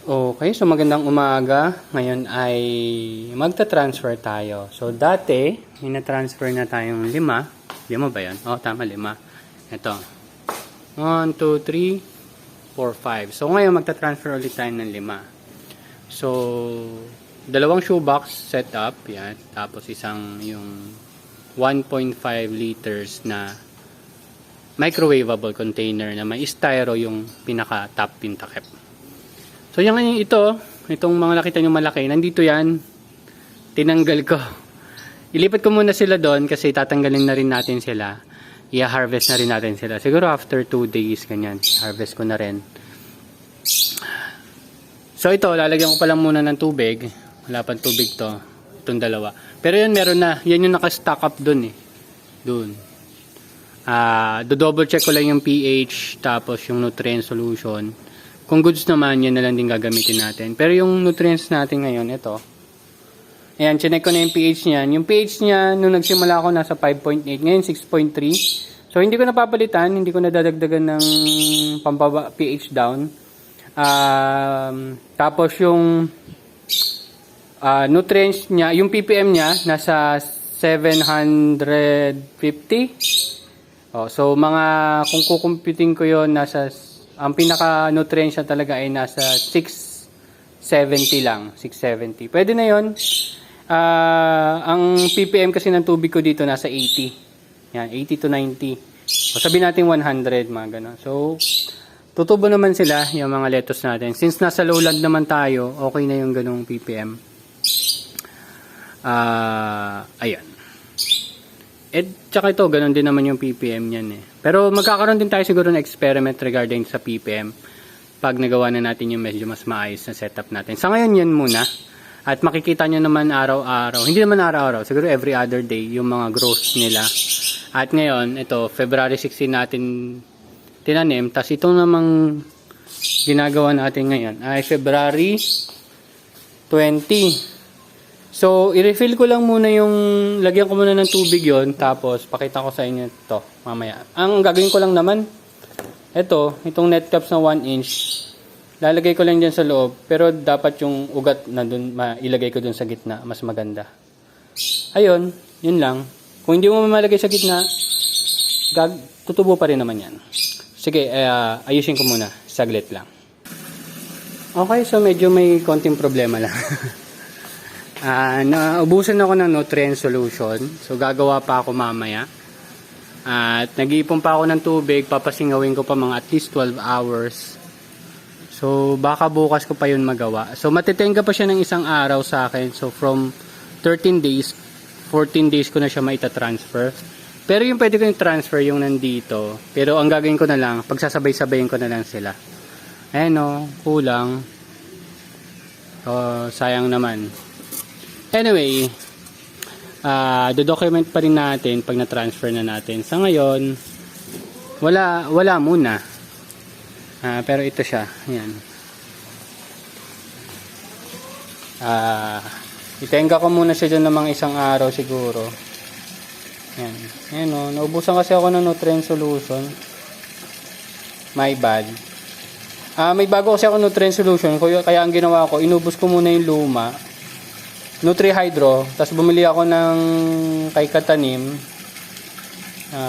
Okay, so magandang umaga. Ngayon ay magta-transfer tayo. So dati, ina-transfer na tayong 5. 5 ba yan? Oh, tama, 5. Ito. 1, 2, 3, 4, 5. So ngayon magta-transfer ulit tayo ng 5. So, dalawang shoebox setup. Yan. Tapos isang yung 1.5 liters na microwavable container na may styro yung pinaka-top pin takip. So yung itong mga nakita nyo malaki, nandito yan, tinanggal ko. Ilipat ko muna sila doon kasi tatanggalin na rin natin sila. I-harvest na rin natin sila. Siguro after 2 days, ganyan, harvest ko na rin. So ito, lalagyan ko pa lang muna ng tubig. Wala pang tubig to, itong dalawa. Pero yun, meron na. Yan yung naka-stack up doon eh. Doon. Do-double check ko lang yung pH, tapos yung nutrient solution. Kung goods naman, yan na lang din gagamitin natin. Pero yung nutrients natin ngayon, ito. Ayan, chinek ko na yung pH niyan. Yung pH niya, nung nagsimula ako, nasa 5.8. Ngayon, 6.3. So, hindi ko napapalitan. Hindi ko nadadagdagan ng pampaba pH down. Tapos, yung nutrients niya, yung ppm niya, nasa 750. So, kung kukumputing ko yon nasa ang pinaka-nutrients talaga ay nasa 670 lang. 670. Pwede na yon. Ang ppm kasi ng tubig ko dito nasa 80. Yan, 80 to 90. O sabihin natin 100, mga ganun. So, tutubo naman sila, yung mga lettuce natin. Since nasa lowland naman tayo, okay na yung ganung ppm. Ayan. Tsaka ito, ganun din naman yung ppm niyan eh. Pero magkakaroon din tayo siguro ng experiment regarding sa ppm pag nagawa na natin yung medyo mas maayos na setup natin. Sa ngayon yan muna. At makikita nyo naman araw-araw. Hindi naman araw-araw. Siguro every other day yung mga growth nila. At ngayon, ito, February 16 natin tinanim. Tapos itong namang ginagawa natin ngayon ay February 20. So, i-refill ko lang muna lagyan ko muna ng tubig yon, tapos pakita ko sa inyo ito mamaya. Ang gagawin ko lang naman, itong net caps na 1 inch, lalagay ko lang dyan sa loob, pero dapat yung ugat na dun, ilagay ko dun sa gitna, mas maganda. Ayun, yun lang. Kung hindi mo malagay sa gitna, tutubo pa rin naman yan. Sige, ayusin ko muna, saglit lang. Okay, so medyo may konting problema lang. Naubusan ako ng nutrient solution. So gagawa pa ako mamaya. At nag-iipon pa ako ng tubig. Papasingawin ko pa mga at least 12 hours. So baka bukas ko pa yun magawa. So matitenga pa siya ng isang araw sa akin. So from 13 days, 14 days ko na siya maita-transfer. Pero yung pwede ko yung transfer yung nandito. Pero ang gagawin ko na lang, pagsasabay-sabayin ko na lang sila. Ayan o, kulang. Sayang naman. Anyway, do-document pa rin natin pag na-transfer na natin. Sa ngayon, wala muna. Pero ito siya. Ayan. Itenga ko muna siya dyan ng mga isang araw siguro. Ayan. Ayan o. Naubusan kasi ako ng nutrient solution. My bad. May bago kasi ako nutrient solution. Kaya ang ginawa ko, inubos ko muna yung luma. Nutri-Hydro, tapos bumili ako ng kay Katanim.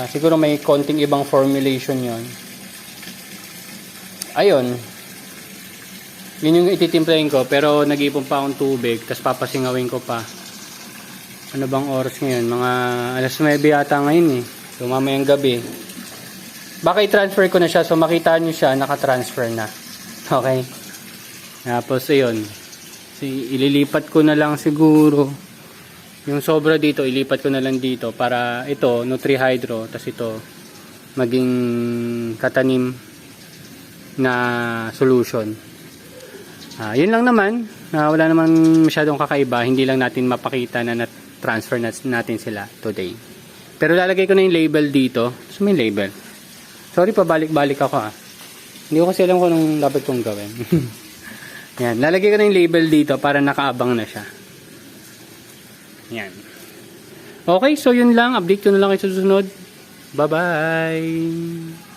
Siguro may konting ibang formulation yon. Ayun. Yun yung ititimplahin ko, pero nag-ipon pa akong tubig, tapos papasingawin ko pa. Ano bang oras ngayon? Mga alas 9 yata ngayon eh. So mamayang gabi. Baka i-transfer ko na siya, so makita nyo siya, naka-transfer na. Okay? Tapos ayun. Ililipat ko na lang siguro yung sobra dito, ilipat ko na lang dito para ito, Nutri-Hydro, tas ito maging Katanim na solution. Yun lang naman, wala naman masyadong kakaiba, hindi lang natin mapakita na na-transfer natin sila today. Pero lalagay ko na yung label dito. So may label. Sorry, pabalik-balik ako Hindi ko kasi alam kung anong dapat kong gawin. Yan, lalagay ko na yung label dito para nakaabang na siya. Yan. Okay, so yun lang. Update ko na lang kayo sa susunod. Bye-bye!